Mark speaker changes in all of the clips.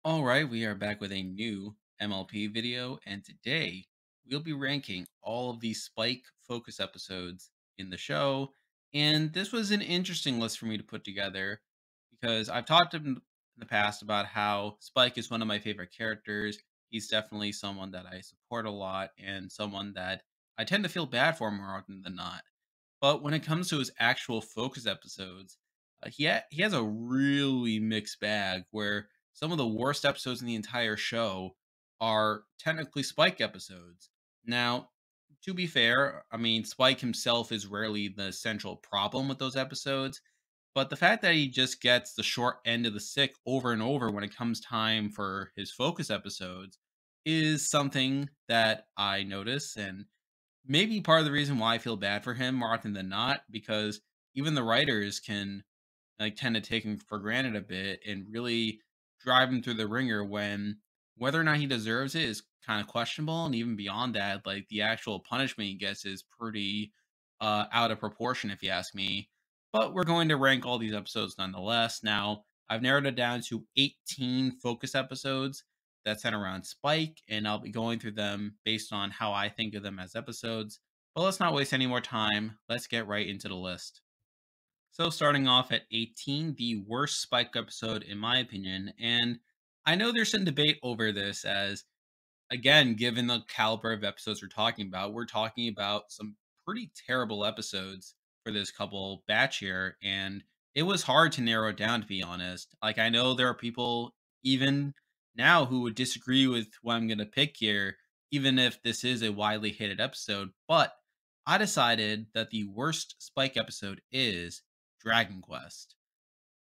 Speaker 1: All right, we are back with a new MLP video, and today we'll be ranking all of these Spike focus episodes in the show. And this was an interesting list for me to put together because I've talked in the past about how Spike is one of my favorite characters. He's definitely someone that I support a lot and someone that I tend to feel bad for more often than not. But when it comes to his actual focus episodes, he has a really mixed bag where some of the worst episodes in the entire show are technically Spike episodes. Now, to be fair, I mean, Spike himself is rarely the central problem with those episodes, but the fact that he just gets the short end of the stick over and over when it comes time for his focus episodes is something that I notice, and maybe part of the reason why I feel bad for him more often than not, because even the writers can tend to take him for granted a bit and really drive him through the ringer when whether or not he deserves it is kind of questionable. And even beyond that, like the actual punishment he gets is pretty out of proportion, if you ask me. But we're going to rank all these episodes nonetheless. Now, I've narrowed it down to 18 focus episodes that center around Spike, and I'll be going through them based on how I think of them as episodes. But let's not waste any more time. Let's get right into the list. So, starting off at 18, the worst Spike episode, in my opinion. And I know there's some debate over this, as, again, given the caliber of episodes we're talking about some pretty terrible episodes for this couple batch here. And it was hard to narrow it down, to be honest. Like, I know there are people even now who would disagree with what I'm going to pick here, even if this is a widely hated episode. But I decided that the worst Spike episode is Dragon Quest.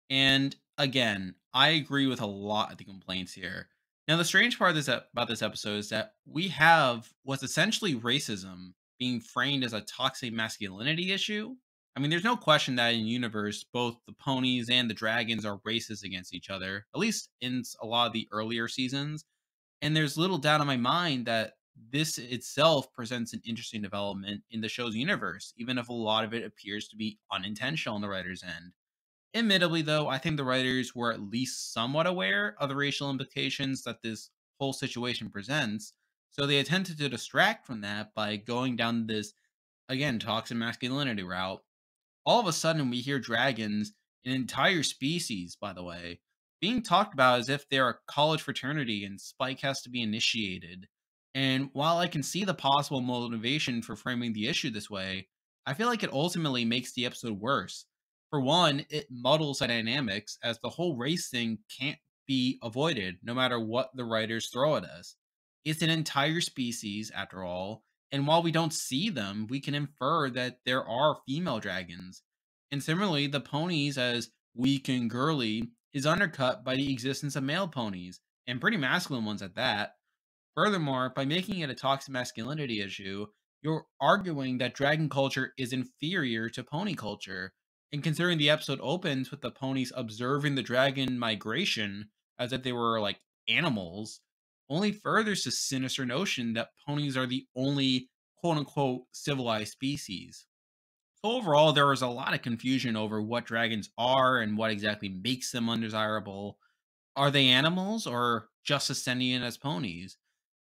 Speaker 1: And again, I agree with a lot of the complaints here. Now, the strange part of about this episode is that we have what's essentially racism being framed as a toxic masculinity issue. I mean, there's no question that in universe, both the ponies and the dragons are racist against each other, at least in a lot of the earlier seasons. And there's little doubt in my mind that this itself presents an interesting development in the show's universe, even if a lot of it appears to be unintentional on the writer's end. Admittedly, though, I think the writers were at least somewhat aware of the racial implications that this whole situation presents, so they attempted to distract from that by going down this, again, toxic masculinity route. All of a sudden, we hear dragons, an entire species, by the way, being talked about as if they're a college fraternity and Spike has to be initiated. And while I can see the possible motivation for framing the issue this way, I feel like it ultimately makes the episode worse. For one, it muddles the dynamics as the whole race thing can't be avoided no matter what the writers throw at us. It's an entire species, after all, and while we don't see them, we can infer that there are female dragons. And similarly, the ponies, as weak and girly, is undercut by the existence of male ponies, and pretty masculine ones at that. Furthermore, by making it a toxic masculinity issue, you're arguing that dragon culture is inferior to pony culture. And considering the episode opens with the ponies observing the dragon migration as if they were like animals, only furthers the sinister notion that ponies are the only quote unquote civilized species. So overall, there was a lot of confusion over what dragons are and what exactly makes them undesirable. Are they animals or just as sentient as ponies?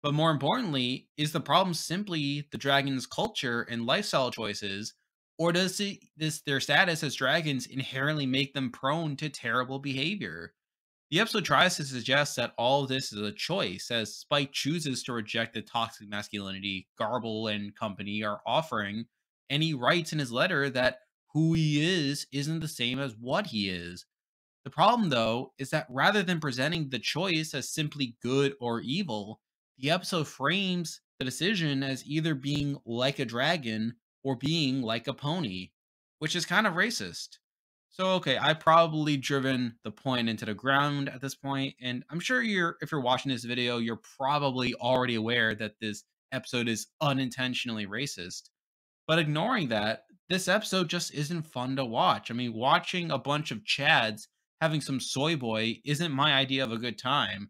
Speaker 1: But more importantly, is the problem simply the dragon's culture and lifestyle choices, or does their status as dragons inherently make them prone to terrible behavior? The episode tries to suggest that all of this is a choice, as Spike chooses to reject the toxic masculinity Garble and company are offering, and he writes in his letter that who he is isn't the same as what he is. The problem, though, is that rather than presenting the choice as simply good or evil, the episode frames the decision as either being like a dragon or being like a pony, which is kind of racist. So, okay, I've probably driven the point into the ground at this point, and I'm sure if you're watching this video, you're probably already aware that this episode is unintentionally racist. But ignoring that, this episode just isn't fun to watch. I mean, watching a bunch of Chads having some soy boy isn't my idea of a good time.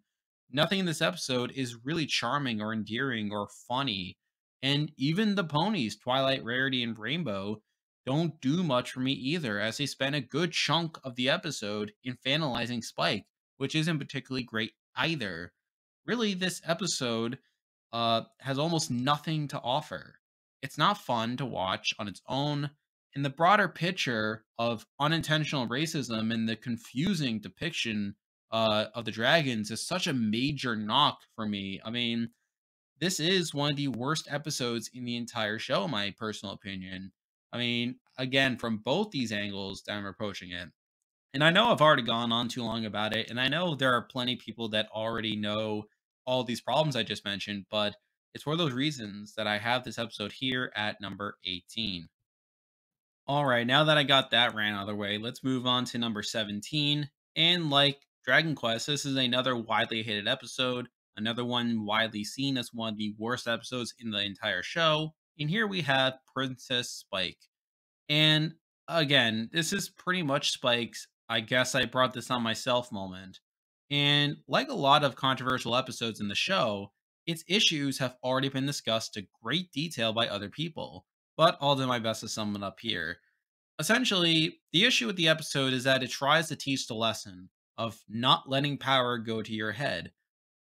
Speaker 1: Nothing in this episode is really charming or endearing or funny. And even the ponies, Twilight, Rarity, and Rainbow, don't do much for me either, as they spend a good chunk of the episode infantilizing Spike, which isn't particularly great either. Really, this episode has almost nothing to offer. It's not fun to watch on its own, and the broader picture of unintentional racism and the confusing depiction of the dragons is such a major knock for me. I mean, this is one of the worst episodes in the entire show, in my personal opinion. I mean, again, from both these angles that I'm approaching it. And I know I've already gone on too long about it, and I know there are plenty of people that already know all these problems I just mentioned, but it's for those reasons that I have this episode here at number 18. All right, now that I got that ran out of the way, let's move on to number 17. And like Dragon Quest, this is another widely hated episode, another one widely seen as one of the worst episodes in the entire show. And here we have Princess Spike. And again, this is pretty much Spike's I guess I brought this on myself moment. And like a lot of controversial episodes in the show, its issues have already been discussed to great detail by other people, but I'll do my best to sum it up here. Essentially, the issue with the episode is that it tries to teach the lesson of not letting power go to your head.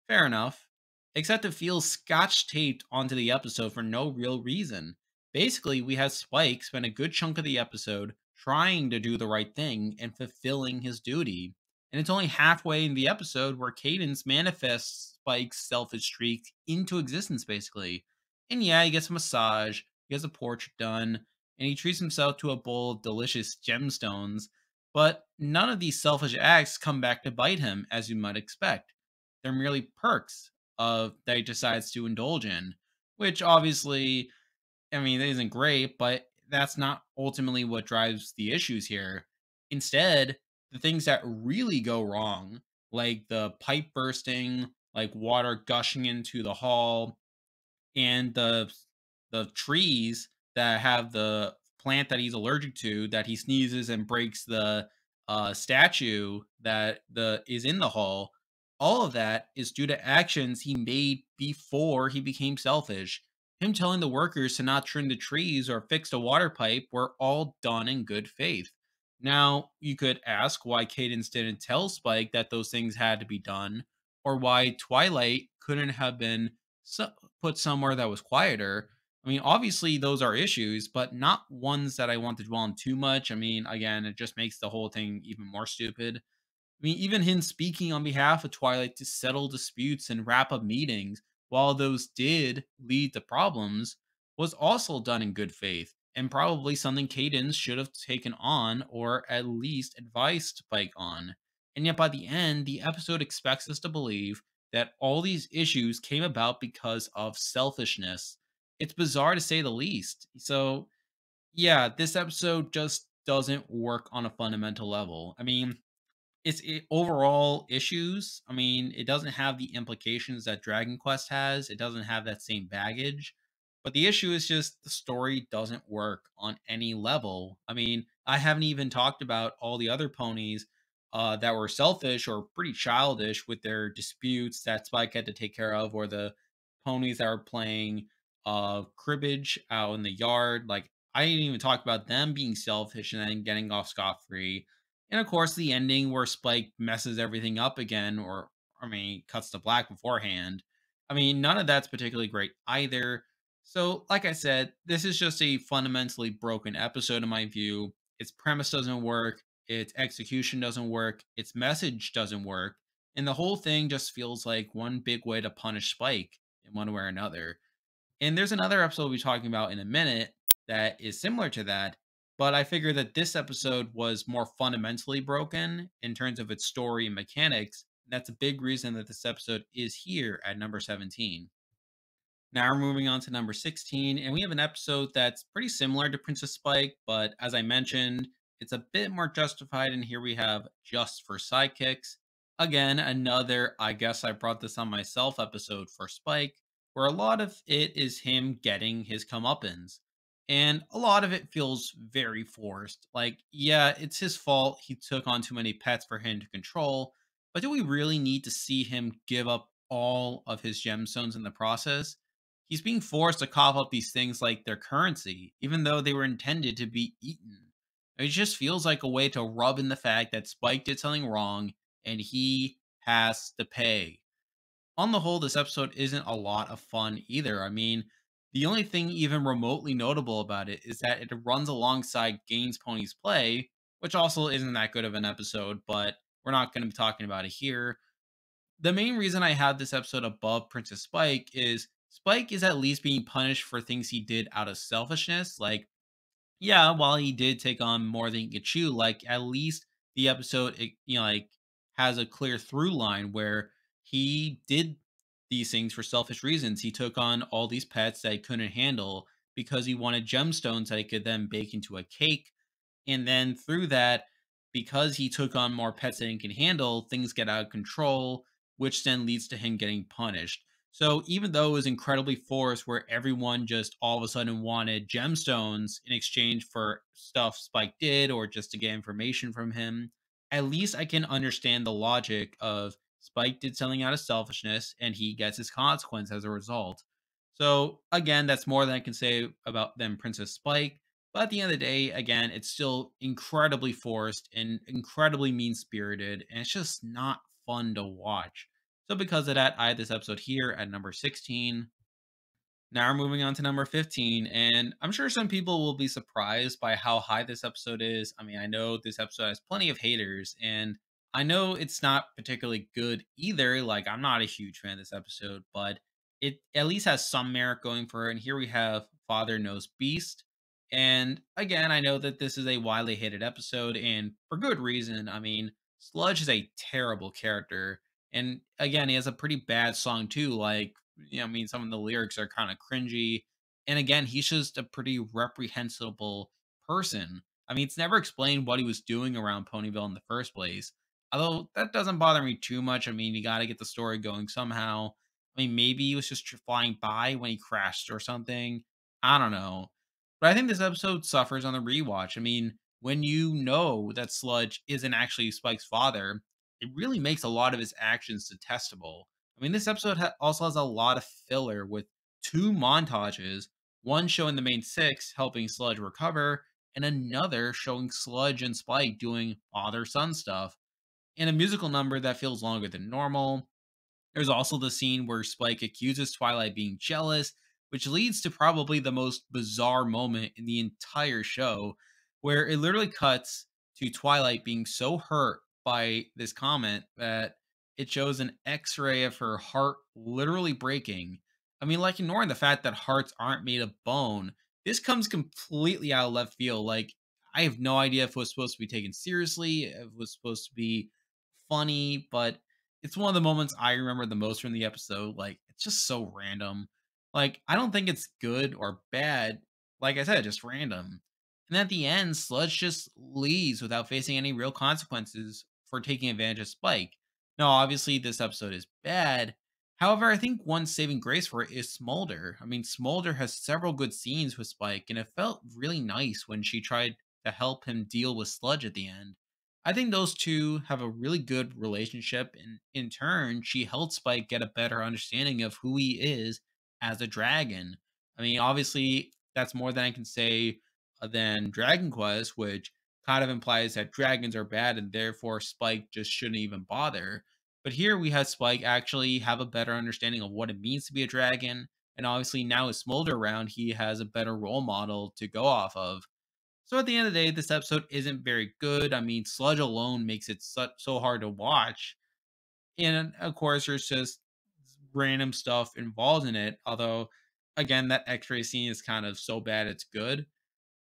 Speaker 1: Fair enough. Except it feels scotch taped onto the episode for no real reason. Basically, we have Spike spend a good chunk of the episode trying to do the right thing and fulfilling his duty. And it's only halfway in the episode where Cadence manifests Spike's selfish streak into existence, basically. And yeah, he gets a massage, he gets a portrait done, and he treats himself to a bowl of delicious gemstones. But none of these selfish acts come back to bite him, as you might expect. They're merely perks that he decides to indulge in, which obviously, I mean, is isn't great, but that's not ultimately what drives the issues here. Instead, the things that really go wrong, like the pipe bursting, like water gushing into the hall, and the trees that have the plant that he's allergic to that he sneezes and breaks the statue that the is in the hall, all of that is due to actions he made before he became selfish. Him telling the workers to not trim the trees or fix the water pipe were all done in good faith. Now, you could ask why Cadence didn't tell Spike that those things had to be done, or why Twilight couldn't have been so, put somewhere that was quieter. I mean, obviously those are issues, but not ones that I want to dwell on too much. I mean, again, it just makes the whole thing even more stupid. I mean, even him speaking on behalf of Twilight to settle disputes and wrap up meetings, while those did lead to problems, was also done in good faith, and probably something Cadence should have taken on or at least advised Spike on. And yet, by the end, the episode expects us to believe that all these issues came about because of selfishness. It's bizarre to say the least. So, yeah, this episode just doesn't work on a fundamental level. I mean, overall issues. I mean, it doesn't have the implications that Dragon Quest has. It doesn't have that same baggage. But the issue is just the story doesn't work on any level. I mean, I haven't even talked about all the other ponies that were selfish or pretty childish with their disputes that Spike had to take care of, or the ponies that were playing cribbage out in the yard. Like, I didn't even talk about them being selfish and then getting off scot free, and of course, the ending where Spike messes everything up again, or I mean, cuts to black beforehand. I mean, none of that's particularly great either. So, like I said, this is just a fundamentally broken episode in my view. Its premise doesn't work, its execution doesn't work, its message doesn't work, and the whole thing just feels like one big way to punish Spike in one way or another. And there's another episode we'll be talking about in a minute that is similar to that, but I figure that this episode was more fundamentally broken in terms of its story and mechanics. That's a big reason that this episode is here at number 17. Now we're moving on to number 16, and we have an episode that's pretty similar to Princess Spike, but as I mentioned, it's a bit more justified, and here we have Just for Sidekicks. Again, another I guess I brought this on myself episode for Spike, where a lot of it is him getting his comeuppance. And a lot of it feels very forced. Like, yeah, it's his fault he took on too many pets for him to control, but do we really need to see him give up all of his gemstones in the process? He's being forced to cough up these things like their currency, even though they were intended to be eaten. It just feels like a way to rub in the fact that Spike did something wrong and he has to pay. On the whole, this episode isn't a lot of fun either. I mean, the only thing even remotely notable about it is that it runs alongside Gaines Ponies Play, which also isn't that good of an episode, but we're not going to be talking about it here. The main reason I have this episode above Princess Spike is Spike is at least being punished for things he did out of selfishness. Like, yeah, while he did take on more than he could chew, like at least the episode, like has a clear through line where he did these things for selfish reasons. He took on all these pets that he couldn't handle because he wanted gemstones that he could then bake into a cake, and then through that, because he took on more pets than he can handle, things get out of control, which then leads to him getting punished. So even though it was incredibly forced, where everyone just all of a sudden wanted gemstones in exchange for stuff Spike did or just to get information from him, at least I can understand the logic of Spike did something out of selfishness and he gets his consequence as a result. So again, that's more than I can say about them Princess Spike. But at the end of the day, again, it's still incredibly forced and incredibly mean spirited, and it's just not fun to watch. So, because of that, I had this episode here at number 16. Now we're moving on to number 15, and I'm sure some people will be surprised by how high this episode is. I mean, I know this episode has plenty of haters, and I know it's not particularly good either. Like, I'm not a huge fan of this episode, but it at least has some merit going for it. And here we have Father Knows Beast. And again, I know that this is a widely hated episode, and for good reason. I mean, Sludge is a terrible character. And again, he has a pretty bad song too. Like, I mean, some of the lyrics are kind of cringy. And again, he's just a pretty reprehensible person. I mean, it's never explained what he was doing around Ponyville in the first place. Although that doesn't bother me too much. I mean, you got to get the story going somehow. I mean, maybe he was just flying by when he crashed or something. I don't know. But I think this episode suffers on the rewatch. I mean, when you know that Sludge isn't actually Spike's father, it really makes a lot of his actions detestable. I mean, this episode also has a lot of filler with two montages, one showing the main six helping Sludge recover, and another showing Sludge and Spike doing father son stuff, and a musical number that feels longer than normal. There's also the scene where Spike accuses Twilight being jealous, which leads to probably the most bizarre moment in the entire show, where it literally cuts to Twilight being so hurt by this comment that it shows an x ray of her heart literally breaking. I mean, like, ignoring the fact that hearts aren't made of bone, this comes completely out of left field. Like, I have no idea if it was supposed to be taken seriously, if it was supposed to be funny, but it's one of the moments I remember the most from the episode. Like, it's just so random. Like, I don't think it's good or bad. Like I said, just random. And at the end, Sludge just leaves without facing any real consequences for taking advantage of Spike. Now, obviously, this episode is bad. However, I think one saving grace for it is Smolder. I mean, Smolder has several good scenes with Spike, and it felt really nice when she tried to help him deal with Sludge at the end. I think those two have a really good relationship, and in turn, she helped Spike get a better understanding of who he is as a dragon. I mean, obviously, that's more than I can say than Dragon Quest, which kind of implies that dragons are bad and therefore Spike just shouldn't even bother. But here we have Spike actually have a better understanding of what it means to be a dragon, and obviously now with Smolder around, he has a better role model to go off of. So at the end of the day, this episode isn't very good. I mean, Sludge alone makes it so hard to watch. And of course, there's just random stuff involved in it. Although, again, that X-ray scene is kind of so bad it's good.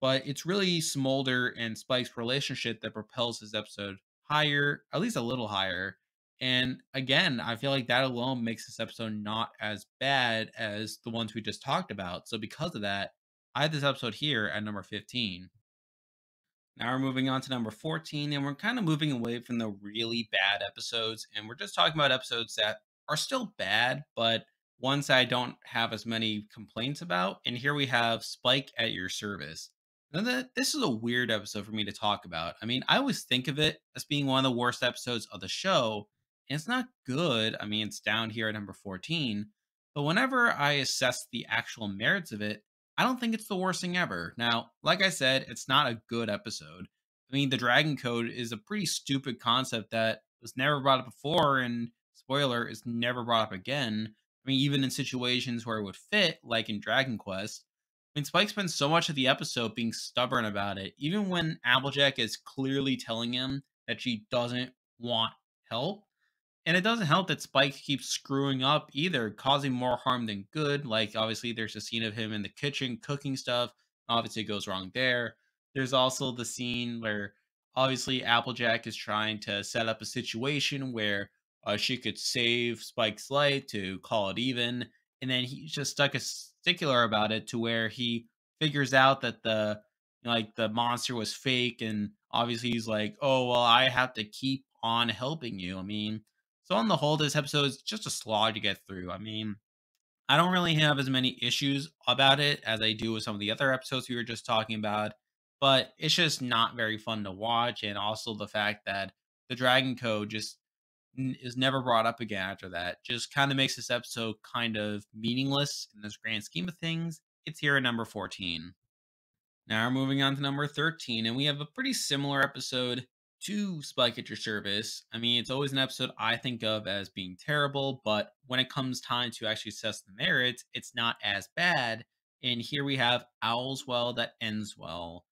Speaker 1: But it's really Smolder and Spike's relationship that propels this episode higher, at least a little higher. And again, I feel like that alone makes this episode not as bad as the ones we just talked about. So because of that, I had this episode here at number 15. Now we're moving on to number 14, and we're kind of moving away from the really bad episodes, and we're just talking about episodes that are still bad, but ones that I don't have as many complaints about. And here we have Spike at Your Service. Now, this is a weird episode for me to talk about. I mean, I always think of it as being one of the worst episodes of the show, and it's not good. I mean, it's down here at number 14. But whenever I assess the actual merits of it, I don't think it's the worst thing ever. Now, like I said, it's not a good episode. I mean, the Dragon Code is a pretty stupid concept that was never brought up before, and spoiler, is never brought up again. I mean, even in situations where it would fit, like in Dragon Quest. I mean, Spike spends so much of the episode being stubborn about it, even when Applejack is clearly telling him that she doesn't want help. And it doesn't help that Spike keeps screwing up either, causing more harm than good. Like, obviously, there's a scene of him in the kitchen cooking stuff. Obviously, it goes wrong there. There's also the scene where, obviously, Applejack is trying to set up a situation where she could save Spike's life to call it even. And then he's just stuck a stickler about it to where he figures out that the monster was fake. And obviously, he's like, oh, well, I have to keep on helping you. I mean, so on the whole, this episode is just a slog to get through. I mean, I don't really have as many issues about it as I do with some of the other episodes we were just talking about, but it's just not very fun to watch. And also the fact that the Dragon Code just is never brought up again after that just kind of makes this episode kind of meaningless in this grand scheme of things. It's here at number 14. Now we're moving on to number 13, and we have a pretty similar episode to Spike at Your Service. I mean, it's always an episode I think of as being terrible, but when it comes time to actually assess the merits, it's not as bad. And here we have Owl's Well That Ends Well.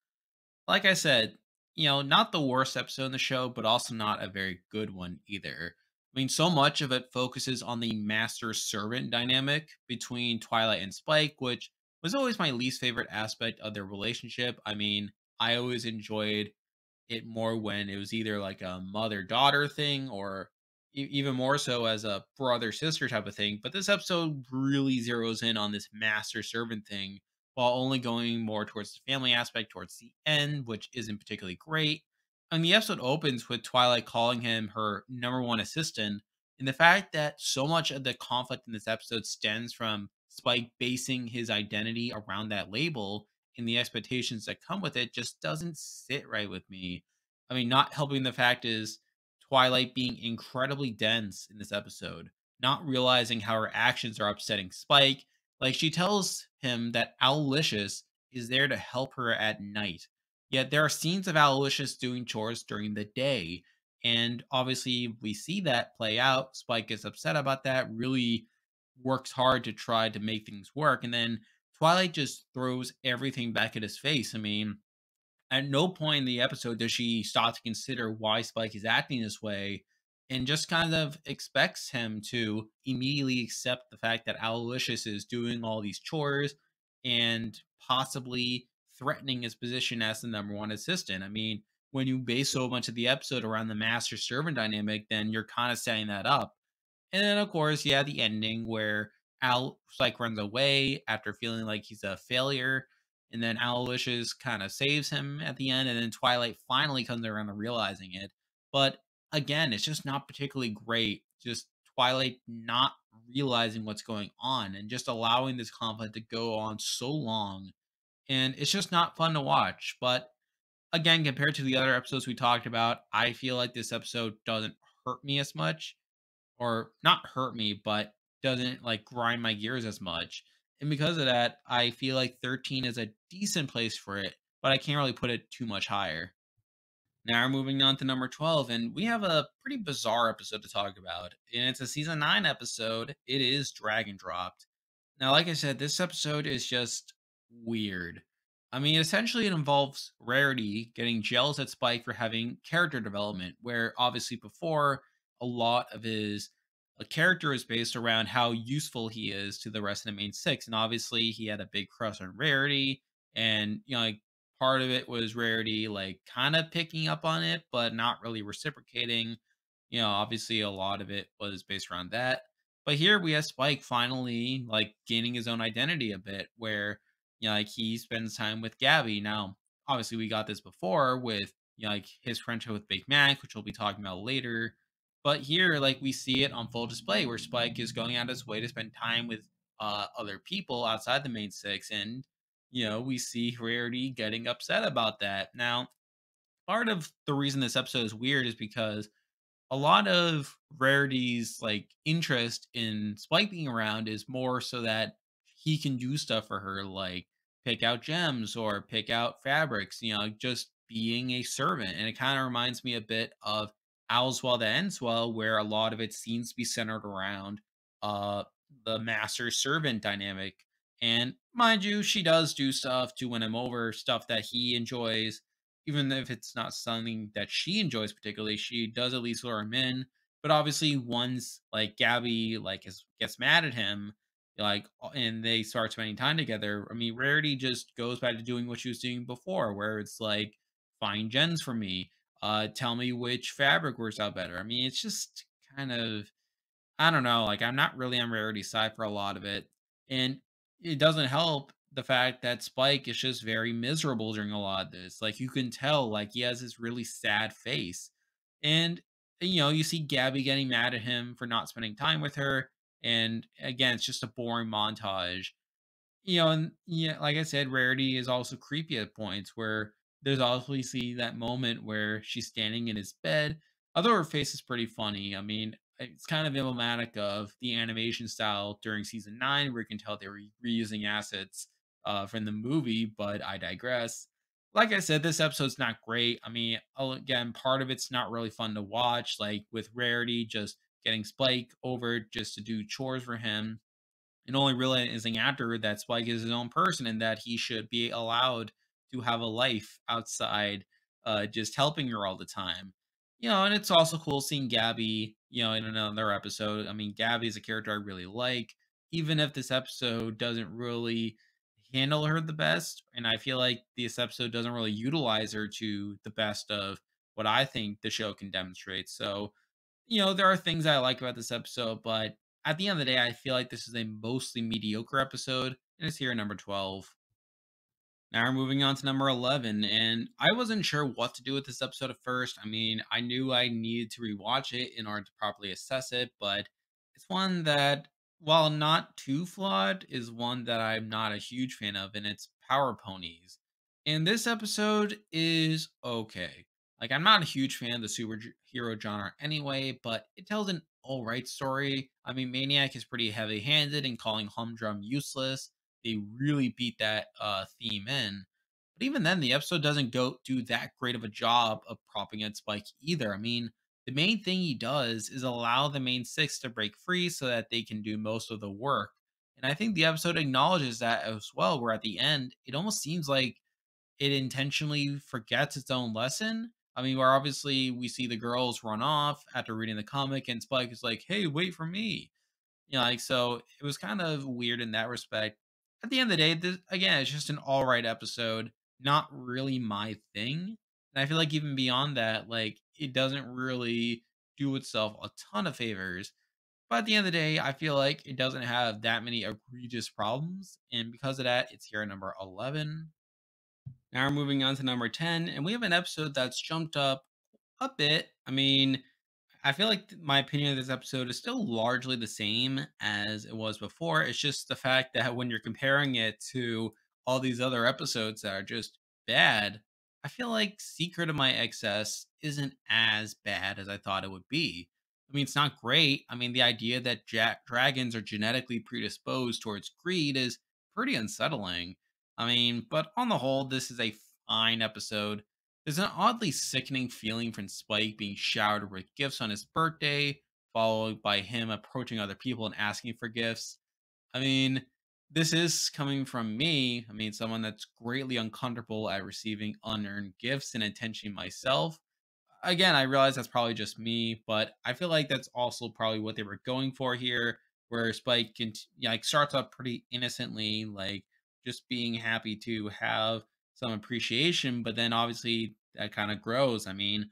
Speaker 1: Like I said, not the worst episode in the show, but also not a very good one either. I mean, so much of it focuses on the master servant dynamic between Twilight and Spike, which was always my least favorite aspect of their relationship. I mean, I always enjoyed it more when it was either like a mother daughter thing or even more so as a brother sister type of thing. But this episode really zeroes in on this master servant thing while only going more towards the family aspect towards the end, which isn't particularly great. And the episode opens with Twilight calling him her number one assistant. And the fact that so much of the conflict in this episode stems from Spike basing his identity around that label and the expectations that come with it just doesn't sit right with me. I mean, not helping the fact is Twilight being incredibly dense in this episode, not realizing how her actions are upsetting Spike. Like, she tells him that Owlicious is there to help her at night. Yet there are scenes of Owlicious doing chores during the day. And obviously, we see that play out. Spike gets upset about that, really works hard to try to make things work. And then Twilight just throws everything back at his face. I mean, at no point in the episode does she stop to consider why Spike is acting this way and just kind of expects him to immediately accept the fact that Aloysius is doing all these chores and possibly threatening his position as the number one assistant. I mean, when you base so much of the episode around the master servant dynamic, then you're kind of setting that up. And then, of course, yeah, the ending where Al like runs away after feeling like he's a failure, and then Aloysius kind of saves him at the end, and then Twilight finally comes around to realizing it. But again, it's just not particularly great. Just Twilight not realizing what's going on and just allowing this conflict to go on so long, and it's just not fun to watch. But again, compared to the other episodes we talked about, I feel like this episode doesn't hurt me as much or not hurt me, but doesn't like grind my gears as much. And because of that, I feel like 13 is a decent place for it, but I can't really put it too much higher. Now we're moving on to number 12, and we have a pretty bizarre episode to talk about. And it's a season 9 episode. It is Dragon Dropped. Now, like I said, this episode is just weird. I mean, essentially, it involves Rarity getting jealous at Spike for having character development, where obviously before a lot of his character is based around how useful he is to the rest of the main six. And obviously, he had a big crush on Rarity, and like part of it was Rarity, like kind of picking up on it, but not really reciprocating. Obviously, a lot of it was based around that. But here we have Spike finally like gaining his own identity a bit, where like he spends time with Gabby. Now, obviously, we got this before with like his friendship with Big Mac, which we'll be talking about later. But here, like we see it on full display, where Spike is going out his way to spend time with other people outside the main six, and we see Rarity getting upset about that. Now, part of the reason this episode is weird is because a lot of Rarity's like interest in Spike being around is more so that he can do stuff for her, like pick out gems or pick out fabrics, just being a servant. And it kind of reminds me a bit of Owls Well That Ends Well, where a lot of it seems to be centered around uh the master servant dynamic. And mind you, she does do stuff to win him over, stuff that he enjoys, even if it's not something that she enjoys particularly. She does at least lure him in. But obviously, once like Gabby gets mad at him, and they start spending time together. I mean, Rarity just goes back to doing what she was doing before, where it's like, find gems for me, tell me which fabric works out better. I mean, it's just kind of, I don't know, like, I'm not really on Rarity's side for a lot of it. And it doesn't help the fact that Spike is just very miserable during a lot of this. Like, you can tell, like, he has this really sad face. And, you see Gabby getting mad at him for not spending time with her. And again, it's just a boring montage. And yeah, like I said, Rarity is also creepy at points where there's obviously that moment where she's standing in his bed. Although her face is pretty funny. I mean, it's kind of emblematic of the animation style during season 9, where you can tell they were reusing assets from the movie, but I digress. Like I said, this episode's not great. I mean, again, part of it's not really fun to watch, like with Rarity just getting Spike over just to do chores for him and only realizing after that Spike is his own person and that he should be allowed to have a life outside just helping her all the time. And it's also cool seeing Gabby, in another episode. I mean, Gabby is a character I really like, even if this episode doesn't really handle her the best. And I feel like this episode doesn't really utilize her to the best of what I think the show can demonstrate. So, there are things I like about this episode, but at the end of the day, I feel like this is a mostly mediocre episode, and it's here at number 12. Now we're moving on to number 11, and I wasn't sure what to do with this episode at first. I mean, I knew I needed to rewatch it in order to properly assess it, but it's one that, while not too flawed, is one that I'm not a huge fan of, and it's Power Ponies. And this episode is okay. Like, I'm not a huge fan of the superhero genre anyway, but it tells an alright story. I mean, Maniac is pretty heavy handed in calling Humdrum useless. They really beat that theme in. But even then, the episode doesn't go do that great of a job of propping at Spike either. I mean, the main thing he does is allow the main six to break free so that they can do most of the work. And I think the episode acknowledges that as well, where at the end, it almost seems like it intentionally forgets its own lesson. I mean, where obviously we see the girls run off after reading the comic, and Spike is like, hey, wait for me. So it was kind of weird in that respect. At the end of the day, this again, it's just an all right episode, not really my thing. And I feel like even beyond that, like it doesn't really do itself a ton of favors. But at the end of the day, I feel like it doesn't have that many egregious problems. And because of that, it's here at number 11. Now we're moving on to number 10, and we have an episode that's jumped up a bit. I mean, I feel like my opinion of this episode is still largely the same as it was before. It's just the fact that when you're comparing it to all these other episodes that are just bad, I feel like Secret of My Excess isn't as bad as I thought it would be. I mean, it's not great. I mean, the idea that dragons are genetically predisposed towards greed is pretty unsettling. I mean, but on the whole, this is a fine episode. There's an oddly sickening feeling from Spike being showered with gifts on his birthday, followed by him approaching other people and asking for gifts. I mean, this is coming from me. I mean, someone that's greatly uncomfortable at receiving unearned gifts and attention myself. Again, I realize that's probably just me, but I feel like that's also probably what they were going for here, where Spike can like starts off pretty innocently, like just being happy to have some appreciation, but then obviously that kind of grows. I mean,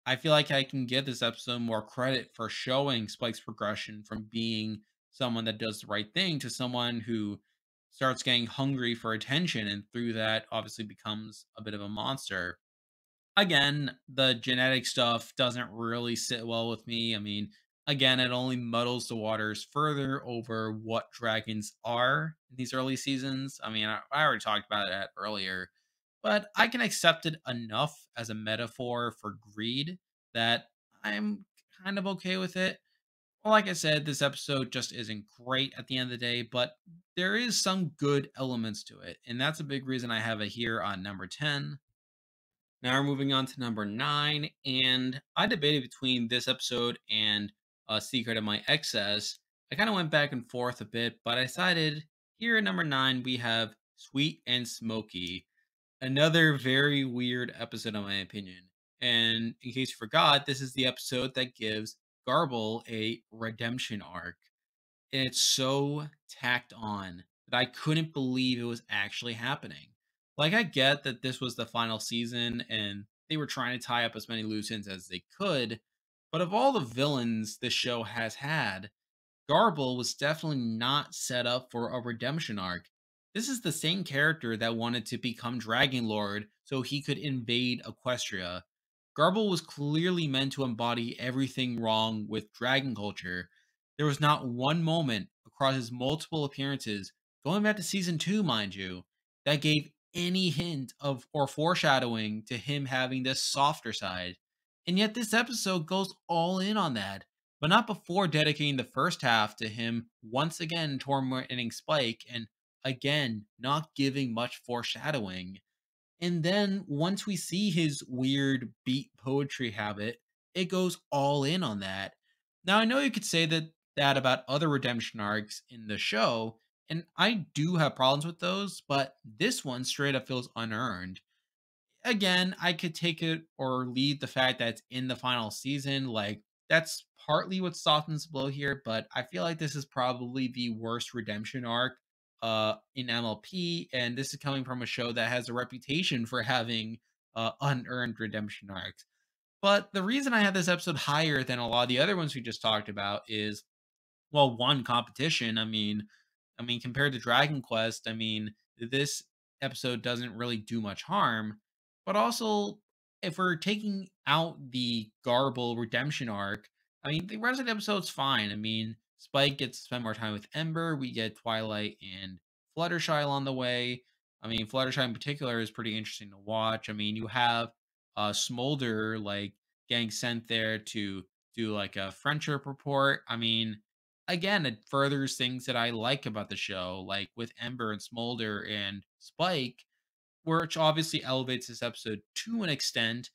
Speaker 1: I feel like I can give this episode more credit for showing Spike's progression from being someone that does the right thing to someone who starts getting hungry for attention and through that obviously becomes a bit of a monster. Again, the genetic stuff doesn't really sit well with me. I mean, again, it only muddles the waters further over what dragons are in these early seasons. I mean, I already talked about that earlier, but I can accept it enough as a metaphor for greed that I'm kind of okay with it. Well, like I said, this episode just isn't great at the end of the day, but there is some good elements to it. And that's a big reason I have it here on number 10. Now we're moving on to number 9, and I debated between this episode and Secret of My Excess. I kind of went back and forth a bit, but I decided here at number 9 we have Sweet and Smoky. Another very weird episode, in my opinion. And in case you forgot, this is the episode that gives Garble a redemption arc. And it's so tacked on that I couldn't believe it was actually happening. Like, I get that this was the final season and they were trying to tie up as many loose ends as they could, but of all the villains this show has had, Garble was definitely not set up for a redemption arc. This is the same character that wanted to become Dragon Lord so he could invade Equestria. Garble was clearly meant to embody everything wrong with dragon culture. There was not one moment across his multiple appearances, going back to season 2, mind you, that gave any hint of or foreshadowing to him having this softer side. And yet this episode goes all in on that, but not before dedicating the first half to him once again tormenting Spike and again not giving much foreshadowing. And then once we see his weird beat poetry habit, it goes all in on that. Now I know you could say that about other redemption arcs in the show, and I do have problems with those, but this one straight up feels unearned. Again, I could take it or leave the fact that it's in the final season. Like, that's partly what softens the blow here, but I feel like this is probably the worst redemption arc in MLP, and this is coming from a show that has a reputation for having unearned redemption arcs. But the reason I have this episode higher than a lot of the other ones we just talked about is, well, one, competition. I mean, compared to Dragon Quest, I mean, this episode doesn't really do much harm. But also, if we're taking out the Garble redemption arc, I mean, the rest of the episode's fine. I mean, Spike gets to spend more time with Ember. We get Twilight and Fluttershy along the way. I mean, Fluttershy in particular is pretty interesting to watch. I mean, you have Smolder like getting sent there to do like a friendship report. I mean, again, it furthers things that I like about the show, like with Ember and Smolder and Spike, which obviously elevates this episode to an extent.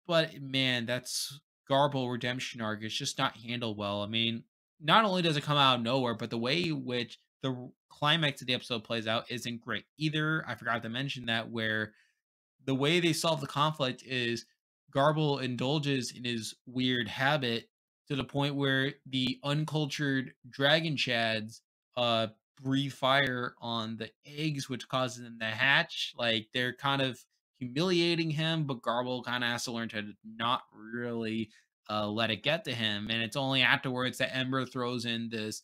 Speaker 1: But man, that's Garble redemption arc is just not handled well. I mean, not only does it come out of nowhere, but the way in which the climax of the episode plays out isn't great either. I forgot to mention that, where the way they solve the conflict is Garble indulges in his weird habit to the point where the uncultured dragon chads uh breathe fire on the eggs, which causes them to hatch. Like, they're kind of humiliating him, but Garble kind of has to learn to not really let it get to him. And it's only afterwards that Ember throws in this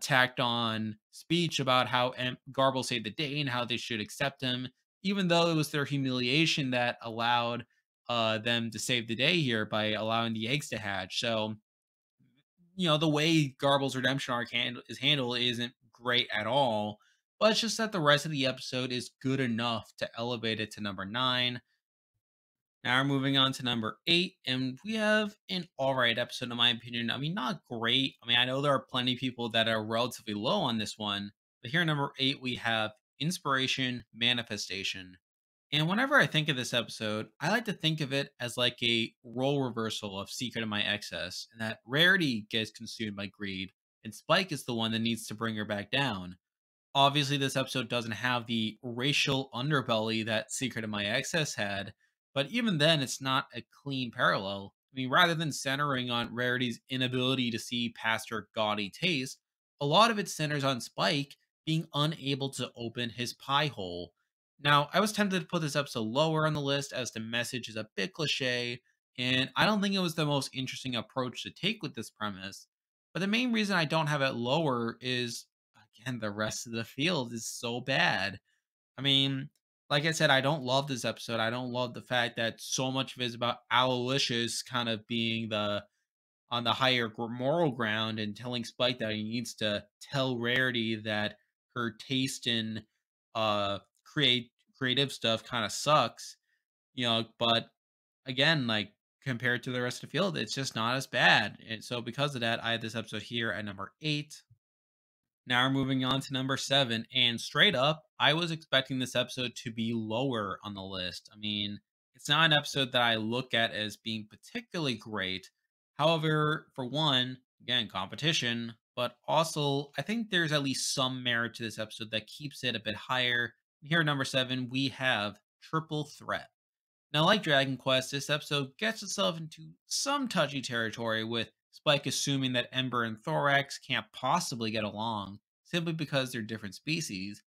Speaker 1: tacked on speech about how Garble saved the day and how they should accept him, even though it was their humiliation that allowed them to save the day here by allowing the eggs to hatch. So, the way Garble's redemption arc is handled isn't great at all, but it's just that the rest of the episode is good enough to elevate it to number 9. Now we're moving on to number 8, and we have an all right episode, in my opinion. I mean, not great. I mean, I know there are plenty of people that are relatively low on this one, but here at number 8, we have Inspiration Manifestation. And whenever I think of this episode, I like to think of it as like a role reversal of Secret of My Excess, and that Rarity gets consumed by greed, and Spike is the one that needs to bring her back down. Obviously, this episode doesn't have the racial underbelly that Secret of My Excess had, but even then, it's not a clean parallel. I mean, rather than centering on Rarity's inability to see past her gaudy taste, a lot of it centers on Spike being unable to open his pie hole. Now, I was tempted to put this episode lower on the list as the message is a bit cliche, and I don't think it was the most interesting approach to take with this premise. But the main reason I don't have it lower is, again, the rest of the field is so bad. I mean, like I said, I don't love this episode. I don't love the fact that so much of it is about Aloysius kind of being the on the higher moral ground and telling Spike that he needs to tell Rarity that her taste in creative stuff kind of sucks, but again, like, compared to the rest of the field, it's just not as bad. And so because of that, I had this episode here at number 8. Now we're moving on to number 7, and straight up, I was expecting this episode to be lower on the list. I mean, It's not an episode that I look at as being particularly great. However, for one, again, competition, but also I think there's at least some merit to this episode that keeps it a bit higher. Here at number 7, we have Triple Threat. Now, like Dragon Quest, this episode gets itself into some touchy territory with Spike assuming that Ember and Thorax can't possibly get along simply because they're different species.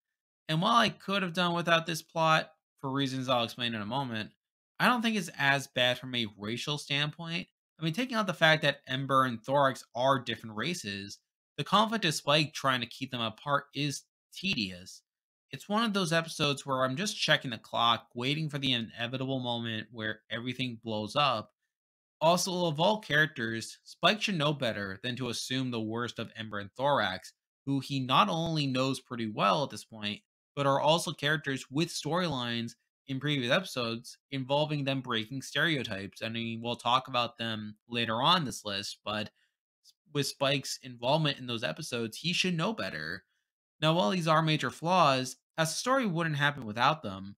Speaker 1: And while I could have done without this plot, for reasons I'll explain in a moment, I don't think it's as bad from a racial standpoint. I mean, taking out the fact that Ember and Thorax are different races, the conflict of Spike trying to keep them apart is tedious. It's one of those episodes where I'm just checking the clock, waiting for the inevitable moment where everything blows up. Also, of all characters, Spike should know better than to assume the worst of Ember and Thorax, who he not only knows pretty well at this point, but are also characters with storylines in previous episodes involving them breaking stereotypes. I mean, we'll talk about them later on this list, but with Spike's involvement in those episodes, he should know better. Now, while these are major flaws, as the story wouldn't happen without them,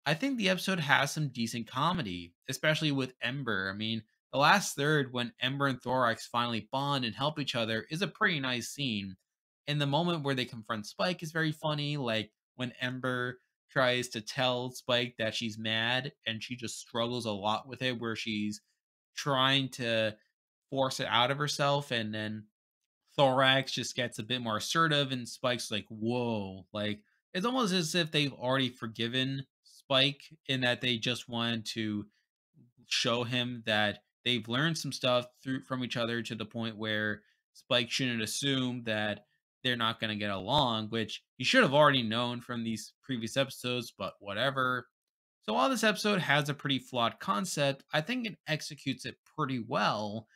Speaker 1: I think the episode has some decent comedy, especially with Ember. I mean, the last third, when Ember and Thorax finally bond and help each other, is a pretty nice scene. And the moment where they confront Spike is very funny, like when Ember tries to tell Spike that she's mad and she just struggles a lot with it, where she's trying to force it out of herself, and then Thorax just gets a bit more assertive, and Spike's like, "Whoa!" Like it's almost as if they've already forgiven Spike, in that they just wanted to show him that they've learned some stuff through from each other to the point where Spike shouldn't assume that they're not going to get along, which he should have already known from these previous episodes. But whatever. So while this episode has a pretty flawed concept, I think it executes it pretty well,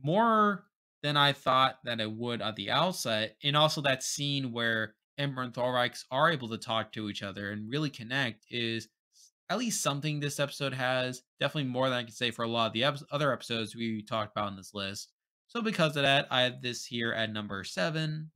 Speaker 1: more than I thought that it would at the outset. And also that scene where Ember and Thorax are able to talk to each other and really connect is at least something this episode has. Definitely more than I can say for a lot of the other episodes we talked about in this list. So because of that, I have this here at number 7.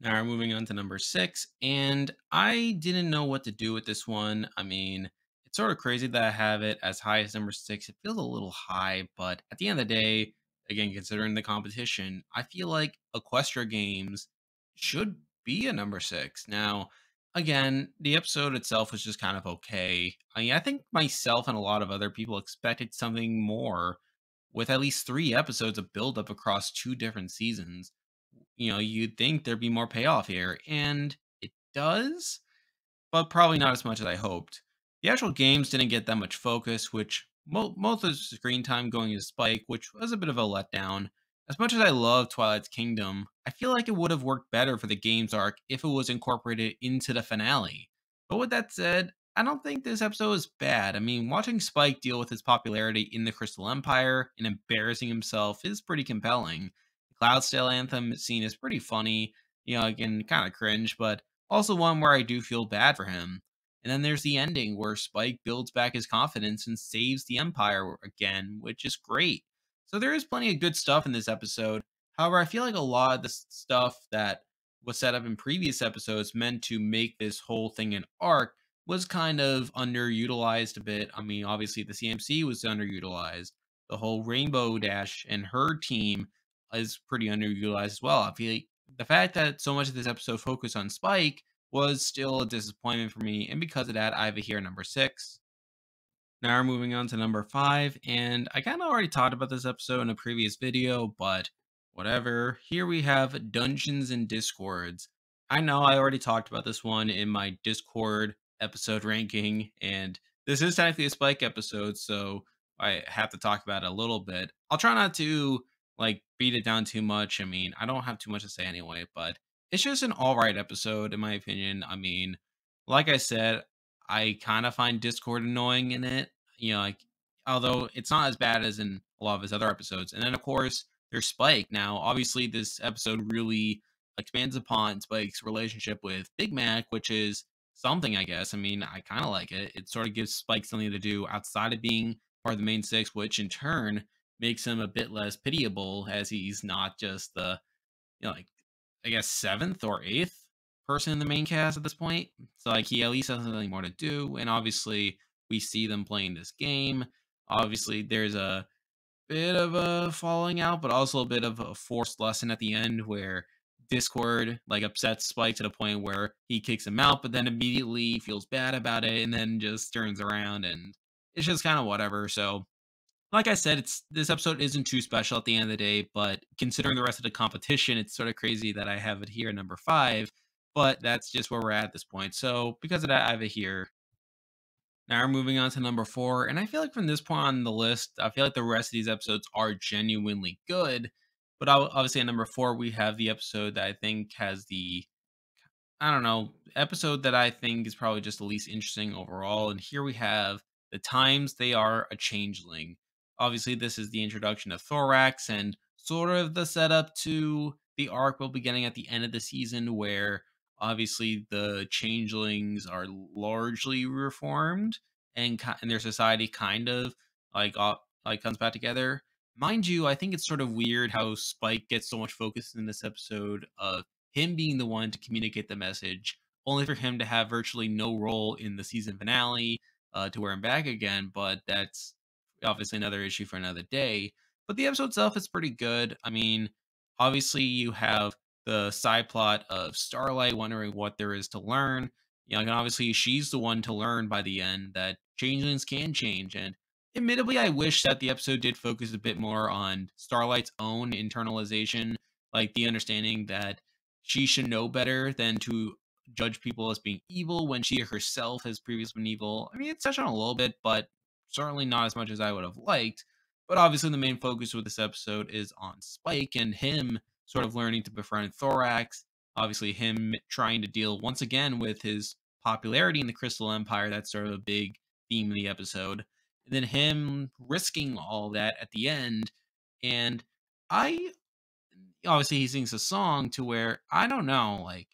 Speaker 1: Now we're moving on to number 6, and I didn't know what to do with this one. I mean, it's sort of crazy that I have it as high as number 6. It feels a little high, but at the end of the day, again, considering the competition, I feel like Equestria Games should be a number 6. Now, again, the episode itself was just kind of okay. I mean, I think myself and a lot of other people expected something more, with at least 3 episodes of build-up across 2 different seasons. You'd think there'd be more payoff here, and it does, but probably not as much as I hoped. The actual games didn't get that much focus, which most of the screen time going to Spike, which was a bit of a letdown. As much as I love Twilight's Kingdom, I feel like it would have worked better for the games arc if it was incorporated into the finale. But with that said, I don't think this episode is bad. I mean, watching Spike deal with his popularity in the Crystal Empire and embarrassing himself is pretty compelling. The Cloudsdale anthem scene is pretty funny, again, kind of cringe, but also one where I do feel bad for him. And then there's the ending where Spike builds back his confidence and saves the Empire again, which is great. So there is plenty of good stuff in this episode. However, I feel like a lot of the stuff that was set up in previous episodes meant to make this whole thing an arc was kind of underutilized a bit. I mean, obviously the CMC was underutilized. The whole Rainbow Dash and her team is pretty underutilized as well. I feel like the fact that so much of this episode focused on Spike was still a disappointment for me, and because of that, I have it here number 6. Now we're moving on to number 5, and I kind of already talked about this episode in a previous video, but whatever. Here we have Dungeons and Discords. I know I already talked about this one in my Discord episode ranking, and this is technically a Spike episode, so I have to talk about it a little bit. I'll try not to beat it down too much. I mean, I don't have too much to say anyway, but it's just an all right episode in my opinion. I mean, like I said, I kind of find Discord annoying in it, although it's not as bad as in a lot of his other episodes. And then of course there's Spike. Now, obviously, this episode really expands upon Spike's relationship with Big Mac, which is something, I guess. I mean, I kind of like it. It sort of gives Spike something to do outside of being part of the main 6, which in turn makes him a bit less pitiable, as he's not just the, like, I guess 7th or 8th person in the main cast at this point. So like he at least has something more to do. And obviously we see them playing this game. Obviously, there's a bit of a falling out, but also a bit of a forced lesson at the end where Discord like upsets Spike to the point where he kicks him out, but then immediately feels bad about it and then just turns around and it's just kind of whatever. So like I said, it's this episode isn't too special at the end of the day, but considering the rest of the competition, it's sort of crazy that I have it here at number 5, but that's just where we're at this point. So because of that, I have it here. Now we're moving on to number 4, and I feel like from this point on the list, I feel like the rest of these episodes are genuinely good. But obviously at number 4, we have the episode that I think has the I don't know, episode that I think is probably just the least interesting overall. And here we have the times they are a changeling. Obviously, this is the introduction of Thorax and sort of the setup to the arc we'll be getting at the end of the season, where obviously the changelings are largely reformed and their society kind of like comes back together. Mind you, I think it's sort of weird how Spike gets so much focus in this episode of him being the one to communicate the message, only for him to have virtually no role in the season finale to wear him back again. But that's obviously another issue for another day. But the episode itself is pretty good. I mean, obviously, you have the side plot of Starlight wondering what there is to learn. You know, and obviously, she's the one to learn by the end that changelings can change. And admittedly, I wish that the episode did focus a bit more on Starlight's own internalization, like the understanding that she should know better than to judge people as being evil when she herself has previously been evil. I mean, it's touched on a little bit, but certainly not as much as I would have liked. But obviously, the main focus of this episode is on Spike and him sort of learning to befriend Thorax. Obviously, him trying to deal once again with his popularity in the Crystal Empire. That's sort of a big theme of the episode. And then him risking all that at the end. And I obviously he sings a song to where I don't know, like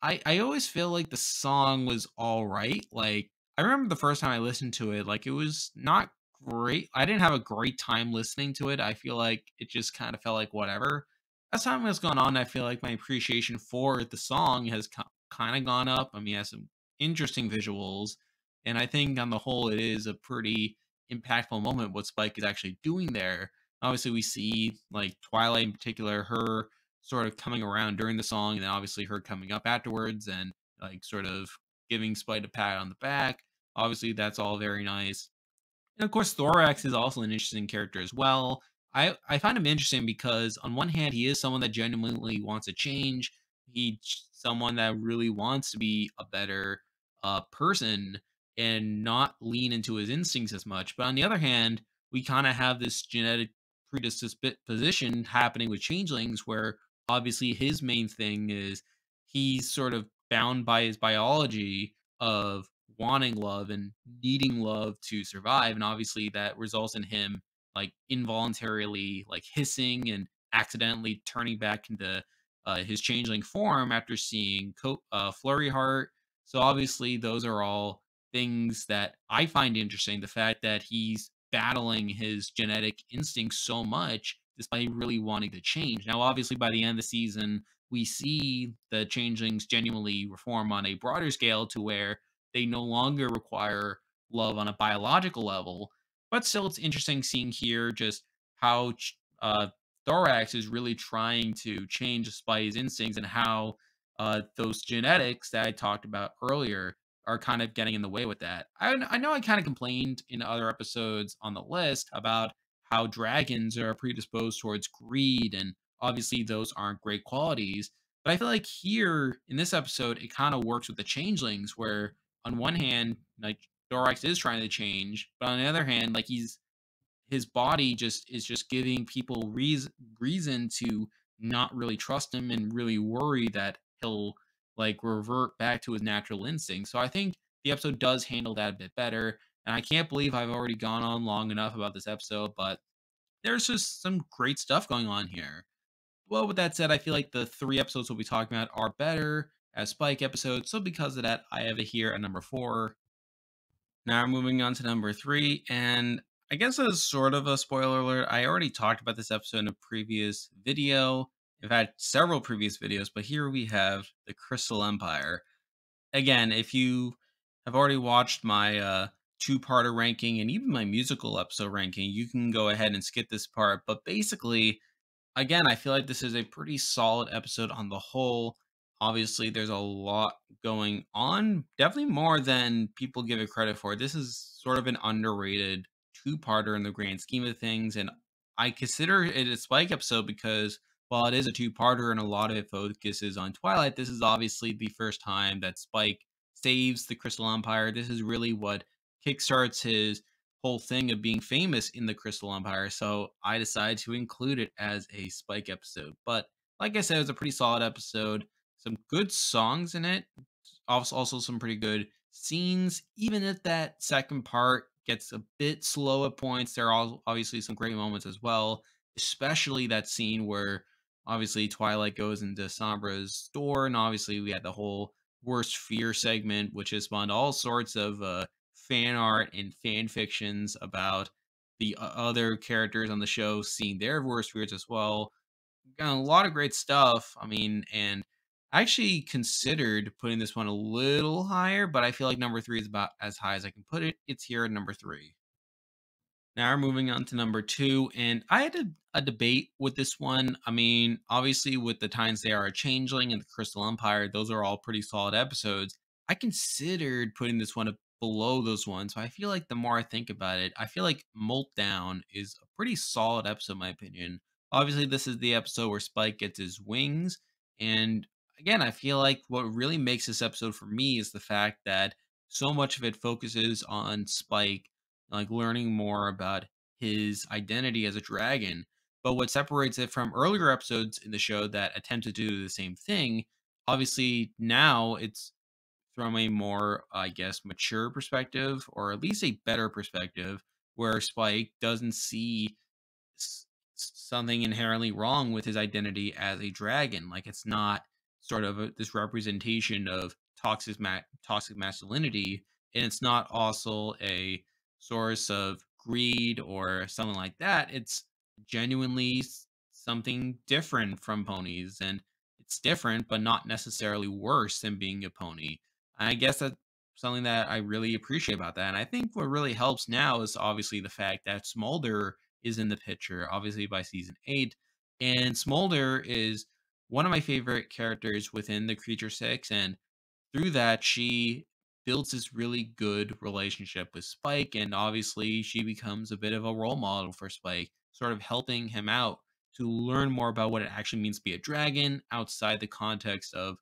Speaker 1: I always feel like the song was all right. Like I remember the first time I listened to it, like it was not great. I didn't have a great time listening to it. I feel like it just kind of felt like whatever. As time has gone on, I feel like my appreciation for the song has kind of gone up. I mean, it has some interesting visuals, and I think on the whole, it is a pretty impactful moment what Spike is actually doing there. Obviously, we see like Twilight in particular, her sort of coming around during the song, and then obviously her coming up afterwards and like sort of giving Spite a pat on the back. Obviously, that's all very nice. And of course, Thorax is also an interesting character as well. I find him interesting because on one hand, he is someone that genuinely wants to change. He's someone that really wants to be a better person and not lean into his instincts as much. But on the other hand, we kind of have this genetic predisposition happening with changelings, where obviously his main thing is he's sort of bound by his biology of wanting love and needing love to survive, and obviously that results in him like involuntarily like hissing and accidentally turning back into his changeling form after seeing Flurry Heart. So obviously those are all things that I find interesting, the fact that he's battling his genetic instincts so much despite really wanting to change. Now obviously by the end of the season we see the changelings genuinely reform on a broader scale to where they no longer require love on a biological level. But still, it's interesting seeing here just how Thorax is really trying to change Spidey's instincts and how those genetics that I talked about earlier are kind of getting in the way with that. I know I kind of complained in other episodes on the list about how dragons are predisposed towards greed, and obviously those aren't great qualities. But I feel like here in this episode, it kind of works with the changelings, where on one hand, like Dorax is trying to change, but on the other hand, like his body just is just giving people reason to not really trust him and really worry that he'll like revert back to his natural instinct. So I think the episode does handle that a bit better. And I can't believe I've already gone on long enough about this episode, but there's just some great stuff going on here. Well, with that said, I feel like the 3 episodes we'll be talking about are better as Spike episodes. So because of that, I have it here at number 4. Now we're moving on to number 3, and I guess as sort of a spoiler alert, I already talked about this episode in a previous video. In fact, several previous videos, but here we have the Crystal Empire. Again, if you have already watched my two-parter ranking and even my musical episode ranking, you can go ahead and skip this part. But basically, again, I feel like this is a pretty solid episode on the whole. Obviously, there's a lot going on, definitely more than people give it credit for. This is sort of an underrated two-parter in the grand scheme of things, and I consider it a Spike episode because while it is a two-parter and a lot of it focuses on Twilight, this is obviously the first time that Spike saves the Crystal Empire. This is really what kickstarts his whole thing of being famous in the Crystal Empire. So I decided to include it as a Spike episode. But like I said, it was a pretty solid episode. Some good songs in it. Also some pretty good scenes. Even if that second part gets a bit slow at points, there are obviously some great moments as well. Especially that scene where obviously Twilight goes into Sombra's store, and obviously we had the whole worst fear segment, which has spawned all sorts of fan art and fan fictions about the other characters on the show seeing their worst fears as well. Got a lot of great stuff. I mean, and I actually considered putting this one a little higher, but I feel like number three is about as high as I can put it. It's here at number three. Now we're moving on to number two, and I had a debate with this one. I mean, obviously, with the times they are a Changeling and the Crystal Empire, those are all pretty solid episodes. I considered putting this one below those ones, but I feel like the more I think about it, I feel like Molt Down is a pretty solid episode, in my opinion. Obviously, this is the episode where Spike gets his wings, and again, I feel like what really makes this episode for me is the fact that so much of it focuses on Spike like learning more about his identity as a dragon. But what separates it from earlier episodes in the show that attempt to do the same thing, obviously now it's from a more, I guess, mature perspective, or at least a better perspective, where Spike doesn't see s- something inherently wrong with his identity as a dragon. Like it's not sort of this representation of toxic masculinity, and it's not also a source of greed or something like that. It's genuinely something different from ponies, and it's different, but not necessarily worse than being a pony. I guess that's something that I really appreciate about that. And I think what really helps now is obviously the fact that Smolder is in the picture, obviously by season 8. And Smolder is one of my favorite characters within the Creature Six. And through that, she builds this really good relationship with Spike. And obviously, she becomes a bit of a role model for Spike, sort of helping him out to learn more about what it actually means to be a dragon outside the context of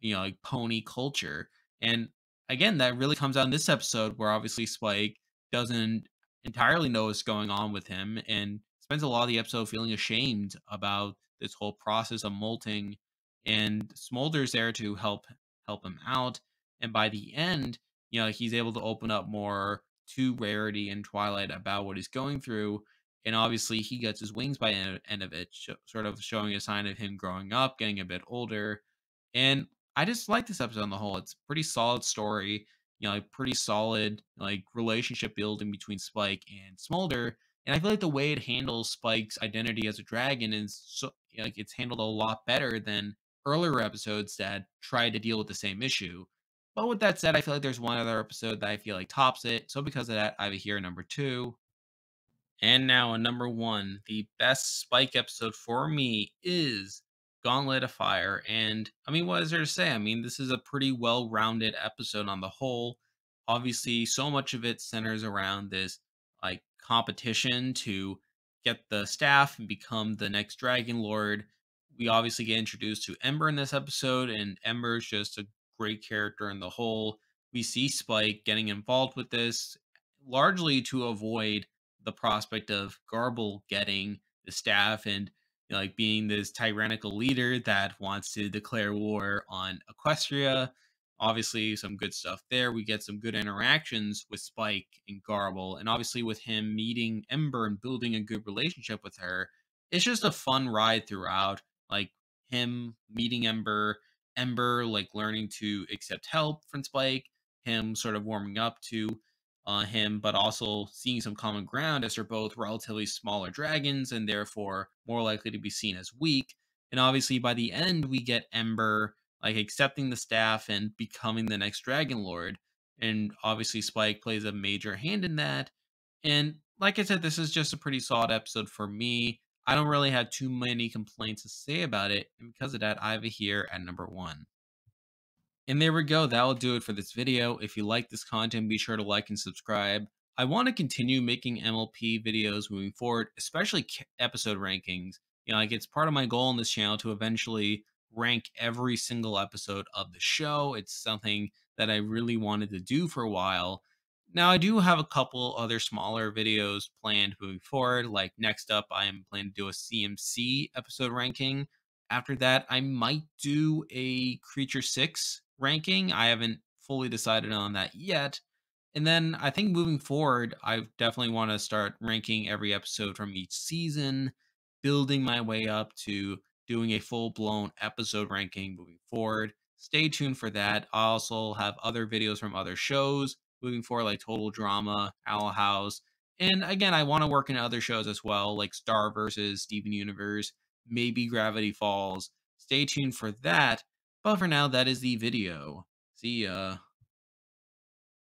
Speaker 1: like pony culture. And again, that really comes out in this episode where obviously Spike doesn't entirely know what's going on with him and spends a lot of the episode feeling ashamed about this whole process of molting. And Smolder's there to help him out. And by the end, he's able to open up more to Rarity and Twilight about what he's going through. And obviously, he gets his wings by the end of it, sort of showing a sign of him growing up, getting a bit older. And I just like this episode on the whole. It's a pretty solid story, like pretty solid like relationship building between Spike and Smolder. And I feel like the way it handles Spike's identity as a dragon is so like it's handled a lot better than earlier episodes that tried to deal with the same issue. But with that said, I feel like there's one other episode that I feel like tops it. So because of that, I have it here at number two. And now, at number one, the best Spike episode for me is Gauntlet of Fire. And I mean, what is there to say? I mean, this is a pretty well rounded episode on the whole. Obviously, so much of it centers around this like competition to get the staff and become the next Dragon Lord. We obviously get introduced to Ember in this episode, and Ember is just a great character in the whole. We see Spike getting involved with this largely to avoid the prospect of Garble getting the staff and like being this tyrannical leader that wants to declare war on Equestria. Obviously, some good stuff there. We get some good interactions with Spike and Garble, and obviously with him meeting Ember and building a good relationship with her. It's just a fun ride throughout. Like him meeting Ember, Ember like learning to accept help from Spike, him sort of warming up to him, but also seeing some common ground as they're both relatively smaller dragons and therefore more likely to be seen as weak. And obviously, by the end, we get Ember like accepting the staff and becoming the next Dragon Lord. And obviously, Spike plays a major hand in that. And like I said, this is just a pretty solid episode for me. I don't really have too many complaints to say about it. And because of that, I have it here at number one. And there we go. That will do it for this video. If you like this content, be sure to like and subscribe. I want to continue making MLP videos moving forward, especially episode rankings. Like it's part of my goal on this channel to eventually rank every single episode of the show. It's something that I really wanted to do for a while. Now, I do have a couple other smaller videos planned moving forward. Like next up, I am planning to do a CMC episode ranking. After that, I might do a Creature 6 ranking. I haven't fully decided on that yet. And then I think moving forward, I definitely want to start ranking every episode from each season, building my way up to doing a full blown episode ranking moving forward. Stay tuned for that. I also have other videos from other shows moving forward, like Total Drama, Owl House. And again, I want to work in other shows as well, like Star versus Steven Universe, maybe Gravity Falls. Stay tuned for that. But for now, that is the video. See ya.